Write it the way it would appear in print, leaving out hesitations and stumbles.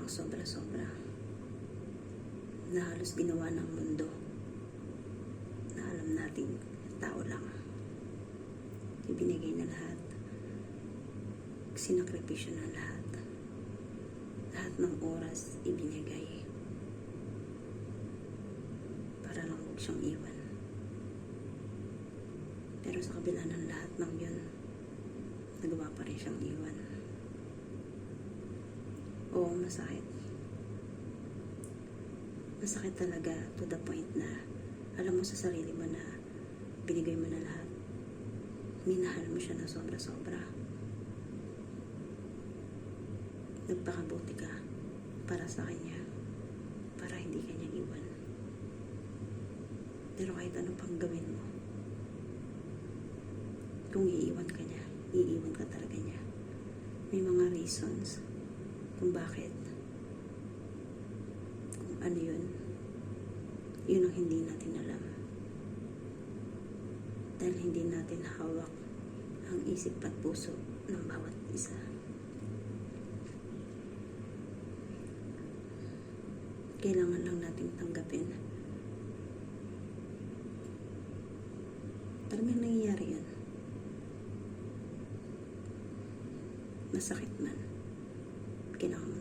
ng sobra-sobra na halos ginawa ng mundo na alam nating tao lang. Ibinigay na lahat, sinakripisyo na lahat ng oras ibinigay para lang huwag siyang iwan. Pero sa kabila ng lahat ng yun, nagawa pa rin siyang iwan. Oo, masakit. Masakit talaga to the point na alam mo sa sarili mo na binigay mo na lahat. Minahal mo siya na sobra-sobra. Nagpakabuti ka para sa kanya, para hindi kanya iwan. Pero kahit ano pang gawin mo, kung iiwan ka niya, iiwan ka talaga niya. May mga reasons kung bakit, kung ano yun ang hindi natin alam. Dahil hindi natin hawak ang isip at puso ng bawat isa. Kailangan lang nating tanggapin. Talagang nangyayari yun. Masakit man. Kailangan